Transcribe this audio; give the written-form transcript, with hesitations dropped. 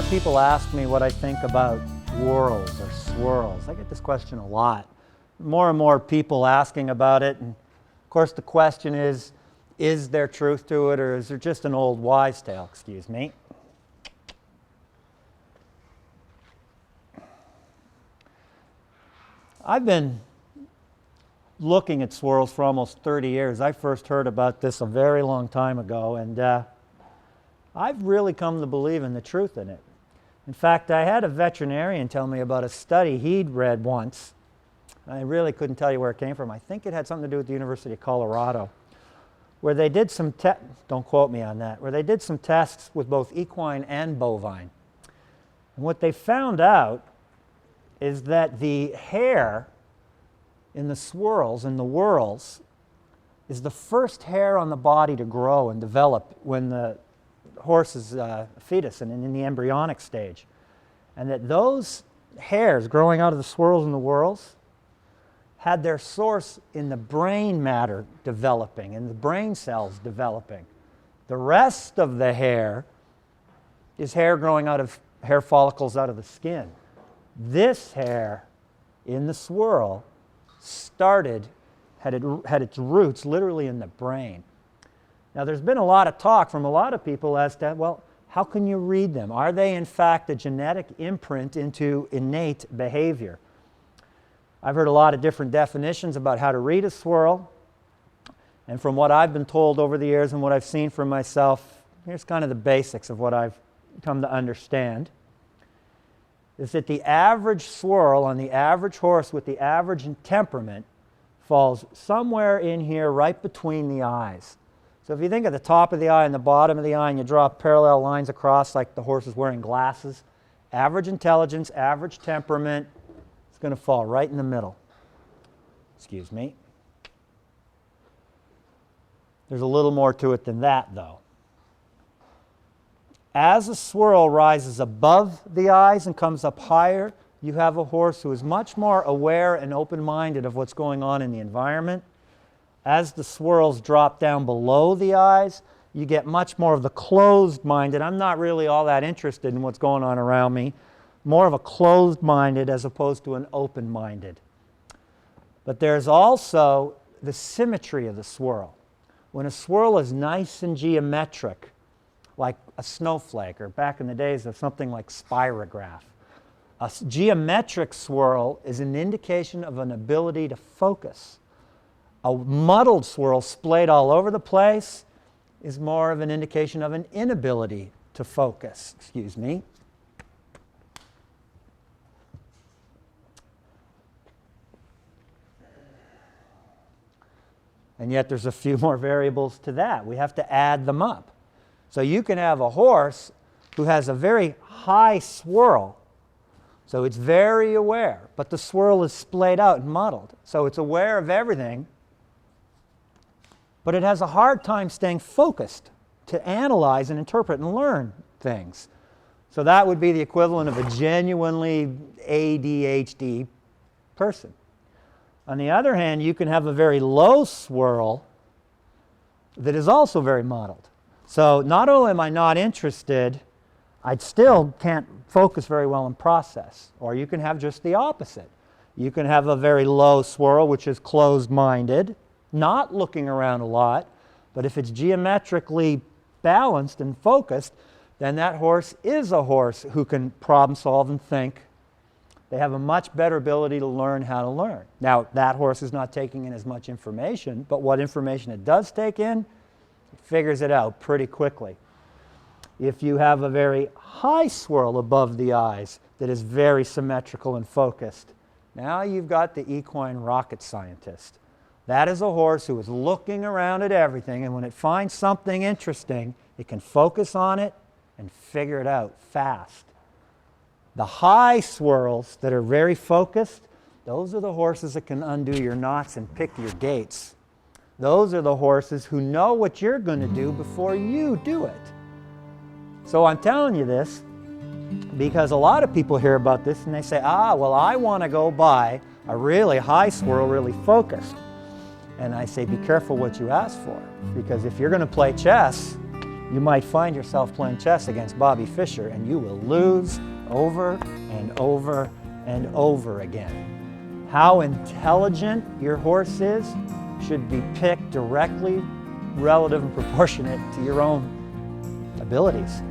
of people ask me what I think about whorls or swirls. I get this question a lot. More and more people asking about it. And of course, the question is there truth to it, or is it just an old wives' tale? Excuse me. I've been looking at swirls for almost 30 years. I first heard about this a very long time ago, and I've really come to believe in the truth in it. In fact, I had a veterinarian tell me about a study he'd read once. I really couldn't tell you where it came from. I think it had something to do with the University of Colorado, where they did some don't quote me on that, where they did some tests with both equine and bovine. And what they found out is that the hair in the swirls and the whorls is the first hair on the body to grow and develop when the horse is a fetus and in the embryonic stage. And that those hairs growing out of the swirls and the whorls had their source in the brain matter developing and the brain cells developing. The rest of the hair is hair growing out of hair follicles out of the skin. This hair in the swirl had its roots literally in the brain. Now, there's been a lot of talk from a lot of people as to, well, how can you read them? Are they in fact a genetic imprint into innate behavior? I've heard a lot of different definitions about how to read a swirl, and from what I've been told over the years and what I've seen for myself, here's kind of the basics of what I've come to understand. Is that the average swirl on the average horse with the average temperament falls somewhere in here right between the eyes. So if you think of the top of the eye and the bottom of the eye and you draw parallel lines across like the horse is wearing glasses, average intelligence, average temperament, it's going to fall right in the middle. Excuse me. There's a little more to it than that, though. As a swirl rises above the eyes and comes up higher, you have a horse who is much more aware and open-minded of what's going on in the environment. As the swirls drop down below the eyes, you get much more of the closed-minded. I'm not really all that interested in what's going on around me. More of a closed-minded as opposed to an open-minded. But there's also the symmetry of the swirl. When a swirl is nice and geometric, like a snowflake, or back in the days of something like spirograph. A geometric swirl is an indication of an ability to focus. A muddled swirl splayed all over the place is more of an indication of an inability to focus. Excuse me. And yet there's a few more variables to that. We have to add them up. So you can have a horse who has a very high swirl, so it's very aware, but the swirl is splayed out and muddled. So it's aware of everything, but it has a hard time staying focused to analyze and interpret and learn things. So that would be the equivalent of a genuinely ADHD person. On the other hand, you can have a very low swirl that is also very muddled. So not only am I not interested, I still can't focus very well and process. Or you can have just the opposite. You can have a very low swirl, which is closed-minded, not looking around a lot, but if it's geometrically balanced and focused, then that horse is a horse who can problem solve and think. They have a much better ability to learn how to learn. Now, that horse is not taking in as much information, but what information it does take in, it figures it out pretty quickly. If you have a very high swirl above the eyes that is very symmetrical and focused, now you've got the equine rocket scientist. That is a horse who is looking around at everything, and when it finds something interesting, it can focus on it and figure it out fast. The high swirls that are very focused, those are the horses that can undo your knots and pick your gaits. Those are the horses who know what you're going to do before you do it. So I'm telling you this because a lot of people hear about this and they say, well, I want to go buy a really high swirl, really focused. And I say, be careful what you ask for, because if you're going to play chess, you might find yourself playing chess against Bobby Fischer and you will lose over and over and over again. How intelligent your horse is should be picked directly relative and proportionate to your own abilities.